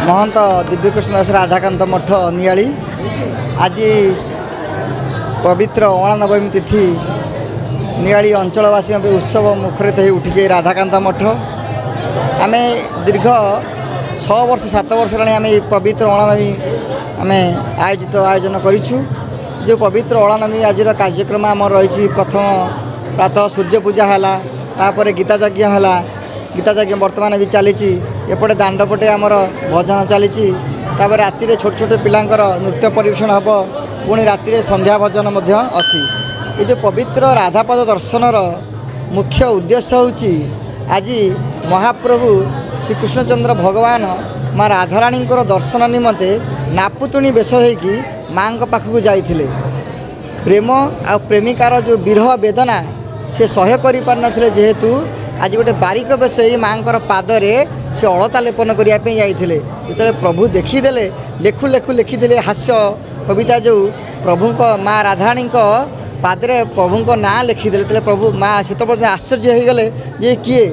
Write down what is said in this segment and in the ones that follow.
महंत दिव्यकृष्ण दास राधाकांत मठ नियाली आज पवित्र अँला नवमी तिथि नियाली अंचलवासी उत्सव मुखरित हो उठी राधाकांत मठ आम दीर्घ 6 वर्ष 7 वर्ष आम पवित्र अँला नवमी आम आयोजन करूँ जो पवित्र अँला नवमी आज कार्यक्रम आम रही प्रथम प्रातः सूर्य पूजा है गीता यज्ञ है गीता यज्ञ बर्तमान भी चली एपटे दांडपटे आमर भजन चली राति छोट छोट पिलांकर नृत्य परिवेषण हम पुणी राति संध्या भजन अच्छी ये जो पवित्र राधापद दर्शनर मुख्य उद्देश्य होची आज महाप्रभु श्री कृष्णचंद्र भगवान माँ राधाराणी दर्शन निमंते नापुतुणी बेश होगी माँ पाखक जाइथिले प्रेम आ प्रेमिकार जो विरह वेदना से सह्य कर पार नथिले जेहेतु आज गोटे बारिक बेश माँ पादरे से अलता लेपन करने जाइए जो प्रभु देखीदे लेखु लेखु लिखिदे हास्य कविता जो प्रभु माँ राधाराणी पादरे प्रभु ना लिखिदे प्रभु माँ से आश्चर्य हो गले ये किए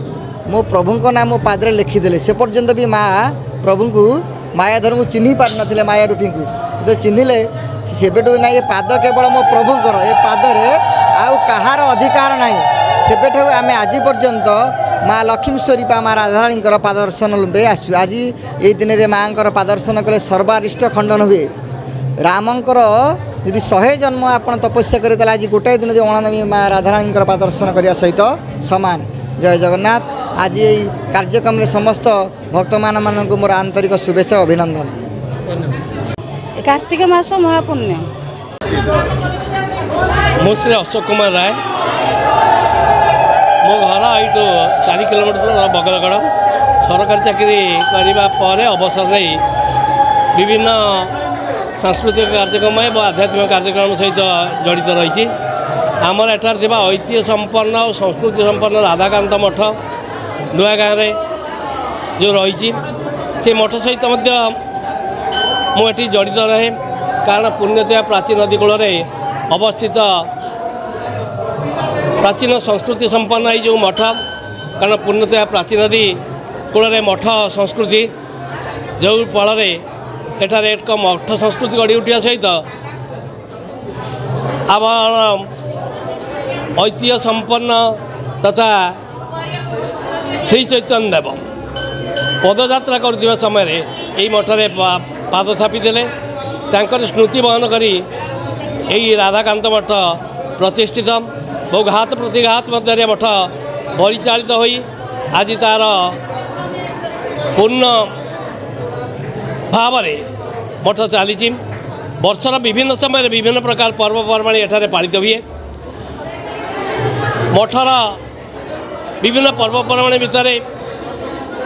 मो प्रभु ना मो पादरे लिखिदे से पर्यंत भी माँ प्रभु को मायाधर को चिन्ह पार नथिले माया रूपी को तो चिन्हिले सेबेठू ना ये पाद केवल मो प्रभुंर ये पादरे आउ कहार अधिकार ना सेबेठू आम आज पर्यंत माँ लक्ष्मीश्वरी माँ राधाराणी पादर्शन लुबे आसु आज ये दिन में माँ पादर्शन कले सर्वारिष्ट खंडन हुए रामंकर यदि 100 जन्म आपन तपस्या करे आज गोटाए दिन अँला नवमी माँ राधाराणी पादर्शन करने सहित सामान। जय जगन्नाथ। आज ये कार्यक्रम में समस्त भक्त मान मोर आंतरिक शुभेच्छा अभिनंदन। कार्तिक मास महापुण्य मु श्री अशोक कुमार राय मो घर यू 4 किलोमीटर बगलगढ़ सरकारी चाकरी करने पर अवसर नहीं विभिन्न सांस्कृतिक कार्यक्रम और आध्यात्मिक कार्यक्रम सहित जड़ित रही आमर एठार ऐतिह्य संपन्न और संस्कृति संपन्न राधाकांत मठ नुआ गाँव जो रही से मठ सहित मुझे जड़ित रहे कारण पुण्यतया प्राचीन नदी कूल अवस्थित प्राचीन संस्कृति संपन्न जो मठ कारण पुण्यतया प्राचीन नदी कूल मठ संस्कृति जो फल एठार एक मठ संस्कृति गढ़ी उठा सहित आम ऐतिह्य संपन्न तथा श्री चैतन्य देव पदयात्रा कर समय यही मठरे पाद थापिदेले स्मृति बहन करी यही राधाकांत मठ प्रतिष्ठित बहु घात प्रतिघात मध्य मठ परिचालित होई आज तार पूर्ण भाव मठ चली वर्षर विभिन्न समय विभिन्न प्रकार पर्वपर्वाणी एठारे पालित हुए मठर विभिन्न पर्वपर्वाणी भितर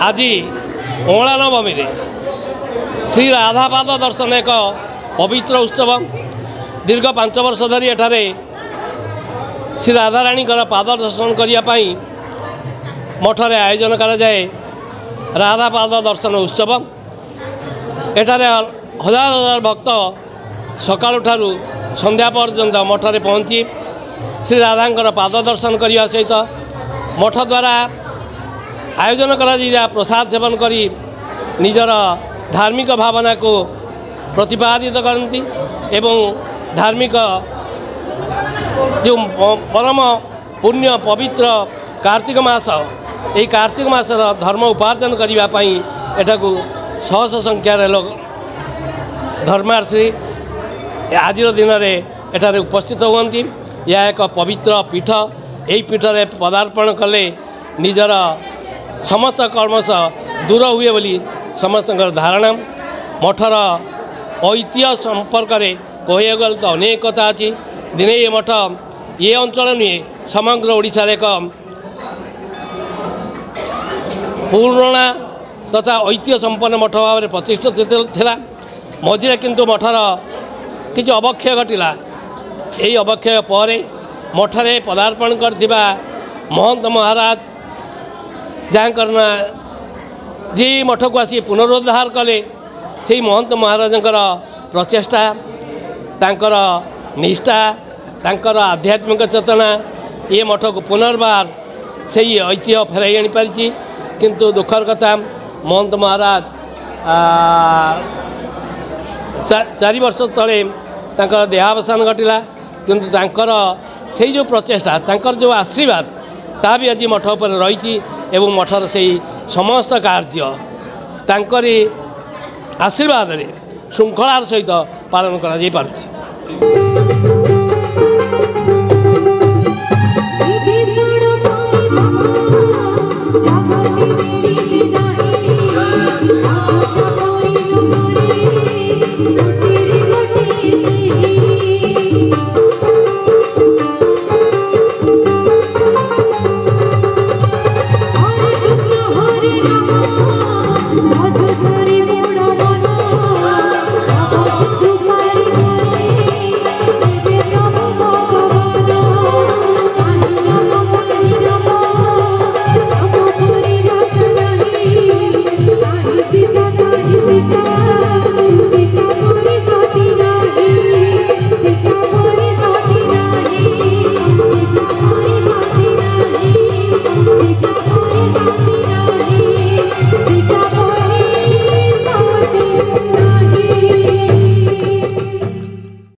आज अँला नवमी श्री राधापाद दर्शन एक पवित्र उत्सव दीर्घ 5 वर्ष धरी एठारे श्री राधाराणी पाद दर्शन करने मठरे आयोजन कराए राधापाद दर्शन उत्सव एठारे हजार हजार भक्त सकाळु ठारू संध्या पर्यंत मठरे पहुँची श्री राधा पाद दर्शन करने सहित मठ द्वारा आयोजन करा प्रसाद सेवन करी निजर धार्मिक भावना को प्रतिपादित करती एवं धार्मिक जो परम पुण्य पवित्र कार्तिक मास यही कार्तिक मासर धर्म उपार्जन करने एठाकू शह संख्यार लोग धर्मार्थी आज दिन में एठारे उपस्थित हुंती यह एक पवित्र पीठ यही पीठरे पदार्पण कले निजर समस्त कलमश दूर हुए बोली समस्त धारणा मठर ऐतिह्य संपर्क में कह गले तो अनेक कथा अच्छी दिने ये मठ ये अंचल नुहे समग्र ओडिशार एक पुराणा तथा ऐतिह्य संपन्न मठ भाव में प्रतिष्ठित थिला मझे किंतु मठर किसी अवक्षय घटला यही अवक्षय पर मठरे पदार्पण करथिबा महंत महाराज जहाँ जी मठ को आसी पुनरुद्धार कले से महंत महाराज प्रचेष्टा तांकर निष्ठा तांकर आध्यात्मिक चेतना ये मठ को पुनर्बार से ऐतिह्य फेराई आनी पारिछि किंतु दुखर कथा महंत महाराज चारि वर्ष तले तांकर देहावसान घटिला किंतु तांकर से जो प्रचेष्टा तांकर जो आशीर्वाद ता भी आज मठ पर रही एवं मठर से समस्त कार्य तांकरी आशीर्वाद रे श्रृंखलार सहित पालन करा जाई पारुछि।